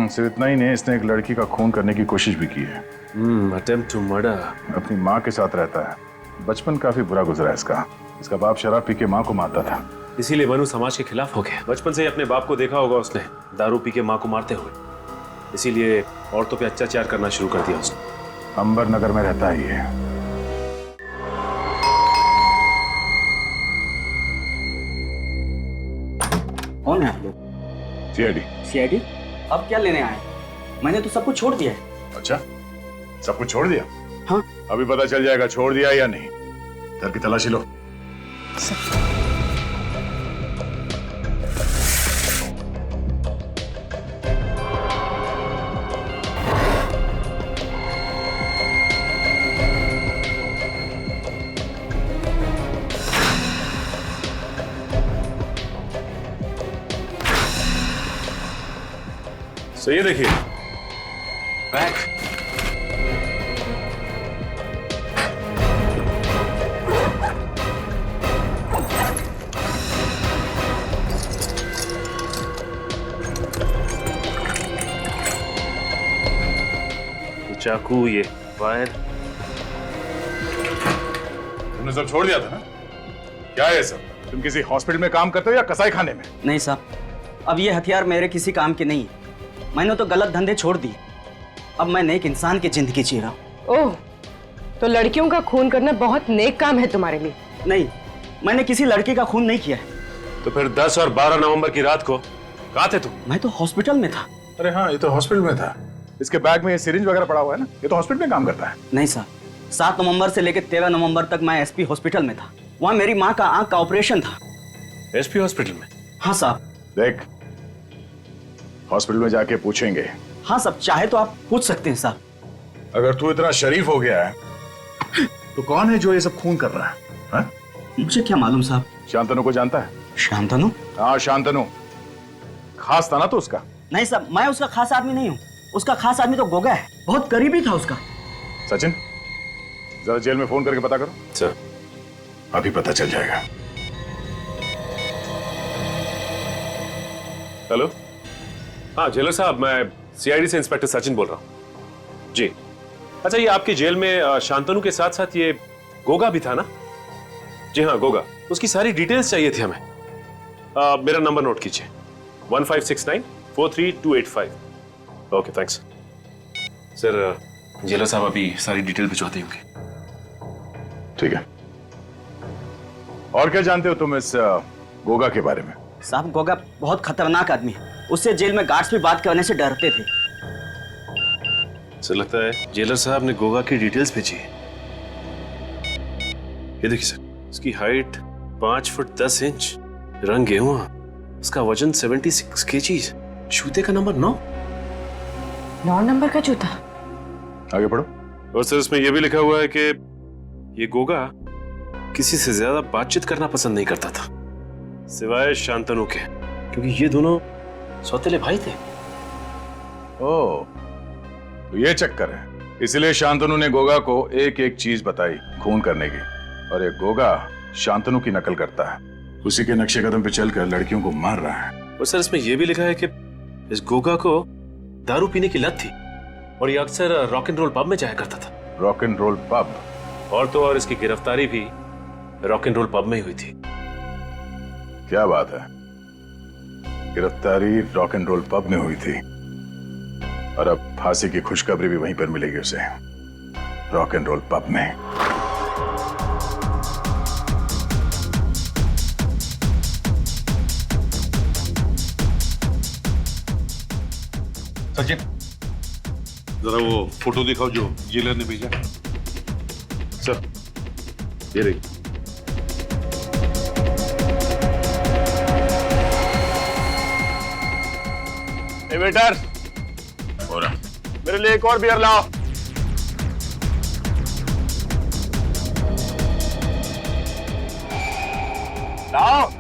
सिर्फ इतना ही नहीं, इसने एक लड़की का खून करने की कोशिश भी की है। Attempt to murder. अपनी माँ के साथ रहता है। बचपन काफी बुरा गुजरा है इसका। इसका बाप शराब पी के माँ को मारता था, इसीलिए मनु समाज के खिलाफ हो गया। बचपन से ही अपने बाप को देखा होगा उसने दारू पी के माँ को मारते हुए, इसीलिए औरतों पे अत्याचार करना शुरू कर दिया उसने। अंबर नगर में रहता ही है। कौन कौन है आप लोग? सीआईडी। सीआईडी? अब क्या लेने आए? मैंने तो सब कुछ छोड़ दिया है। अच्छा, सब कुछ छोड़ दिया? हाँ। अभी पता चल जाएगा छोड़ दिया या नहीं। घर की तलाशी लो। सही है, देखिए बैग। ये चाकू, ये वायर। तुमने सब छोड़ दिया था ना? क्या है सब? तुम किसी हॉस्पिटल में काम करते हो या कसाई खाने में? नहीं साहब, अब ये हथियार मेरे किसी काम के नहीं है। मैंने तो गलत धंधे छोड़ दिए। अब मैं नेक इंसान की जिंदगी जी रहा हूँ। ओह, तो लड़कियों का खून करना बहुत नेक काम है तुम्हारे लिए? नहीं, मैंने किसी लड़की का खून नहीं किया है। तो फिर 10 और 12 नवंबर की रात को कहाँ थे तुम? मैं तो हॉस्पिटल में था। अरे हाँ, ये तो हॉस्पिटल में था। इसके बैग में ये सिरिंज वगैरह पड़ा हुआ है ना, ये तो हॉस्पिटल में काम करता है। नहीं साहब, 7 नवंबर से लेकर 13 नवंबर तक मैं एसपी हॉस्पिटल में था। वहाँ मेरी माँ का आंख का ऑपरेशन था। एसपी हॉस्पिटल में? हाँ साहब। देख, हॉस्पिटल में जाके पूछेंगे। हाँ साहब, चाहे तो आप पूछ सकते हैं साहब। अगर तू इतना शरीफ हो गया है तो कौन है जो ये सब खून कर रहा है? हा? मुझे क्या मालूम साहब। शांतनु को जानता है? शांतनु? हाँ, शांतनु। खास था ना तो उसका? नहीं साहब, मैं उसका खास आदमी नहीं हूँ। उसका खास आदमी तो गोगा है, बहुत करीबी था उसका। सचिन, जरा जेल में फोन करके पता करो। सर। अभी पता चल जाएगा। हेलो, हाँ जेलर साहब, मैं सीआईडी से इंस्पेक्टर सचिन बोल रहा हूँ जी। अच्छा, ये आपकी जेल में शांतनु के साथ साथ ये गोगा भी था ना? जी हाँ, गोगा। उसकी सारी डिटेल्स चाहिए थी हमें। मेरा नंबर नोट कीजिए, 1569-43285। Okay, thanks sir. जेलर साहब अभी सारी डिटेल भिजवाते होंगे। ठीक है। और क्या जानते हो तुम इस गोगा के बारे में? साहब, गोगा बहुत खतरनाक आदमी है। उससे जेल में गार्ड्स भी बात करने से डरते थे। सर, लगता है जेलर साहब ने गोगा की डिटेल्स भेजी है। ये देखिए सर, इसकी हाइट 5 फुट 10 इंच, रंग गेहुआ, इसका वजन 76 kg, जूते का नंबर 9 नंबर का जूता। आगे पढ़ो। और सर, इसमें यह भी लिखा हुआ है कि ये गोगा किसी से ज्यादा बातचीत करना पसंद नहीं करता था सिवाय शांतनु के, क्योंकि ये दोनों सौतेले भाई थे। ओह, तो ये चक्कर है। इसलिए शांतनु ने गोगा को एक एक चीज बताई खून करने की, और ये गोगा शांतनु की नकल करता है। उसी के नक्शे कदम पे चलकर लड़कियों को मार रहा है। और सर, इसमें यह भी लिखा है कि इस गोगा को दारू पीने की लत थी और ये अक्सर रॉक एंड रोल पब में जाया करता था। Rock and roll pub? और तो और इसकी गिरफ्तारी भी रॉक एंड रोल पब में ही हुई थी। क्या बात है, गिरफ्तारी रॉक एंड रोल पब में हुई थी, और अब फांसी की खुशखबरी भी वहीं पर मिलेगी उसे, रॉक एंड रोल पब में। सचिन, जरा वो फोटो दिखाओ जो जेलर ने भेजा। सर, ये रही। वेटर, मेरे लिए एक और बियर लाओ। लाओ।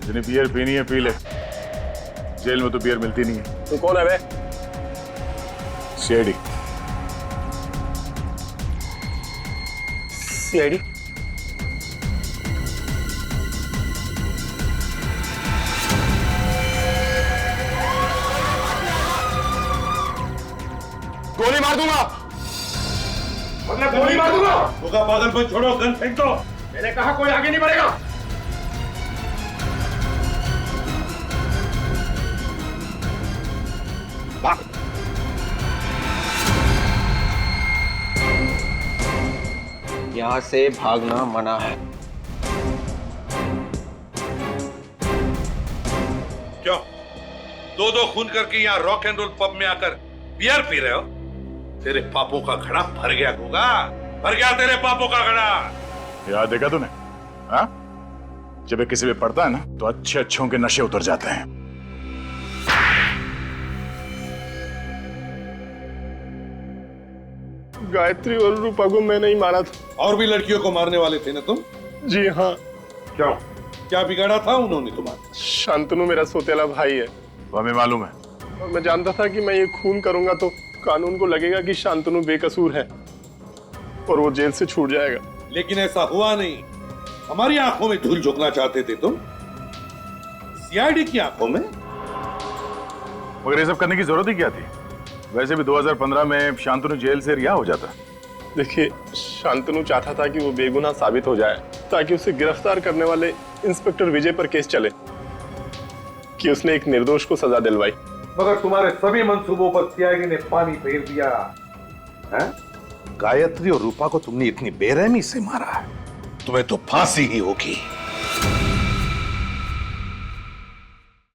जिन्हें बियर पीनी है पी ले, जेल में तो बियर मिलती नहीं है। तू कौन है बे? सीआईडी। सीआईडी? गोली मार दूंगा, वरना गोली मार दूंगा। गोगा पागलपन छोड़ो, गन फेंक दो। मैंने कहा कोई आगे नहीं बढ़ेगा। यहां से भागना मना है। क्यों? दो खून करके यहाँ रॉक एंड रोल पब में आकर बियर पी रहे हो? तेरे पापों का घड़ा भर गया होगा, भर गया तेरे पापों का घड़ा। याद देखा तूने? हाँ? जब ये किसी पे पड़ता है ना तो अच्छे अच्छों के नशे उतर जाते हैं। गायत्री और रूपा को मैंने ही मारा था। और भी लड़कियों को मारने वाले थे ना तुम? जी हाँ। क्यों? क्या बिगाड़ा था उन्होंने तुम्हारा? शांतनु मेरा सोतेला भाई है। तो हमें मालूम है। और मैं जानता था कि मैं ये खून करूंगा तो कानून को लगेगा कि शांतनु बेकसूर है और वो जेल से छूट जाएगा। लेकिन ऐसा हुआ नहीं। हमारी आंखों में धूल झोंकना चाहते थे तुम, सीआईडी की आंखों में। मगर ये सब करने की जरूरत ही क्या थी? वैसे भी 2015 में शांतनु जेल से रिहा हो जाता। देखिए, शांतनु चाहता था कि वो बेगुनाह साबित हो जाए ताकि उसे गिरफ्तार करने वाले इंस्पेक्टर विजय पर केस चले कि उसने एक निर्दोष को सजा दिलवाई। मगर तुम्हारे सभी मंसूबों पर सीआईडी ने पानी फेर दिया है? गायत्री और रूपा को तुमने इतनी बेरहमी से मारा है, तुम्हें तो फांसी ही होगी।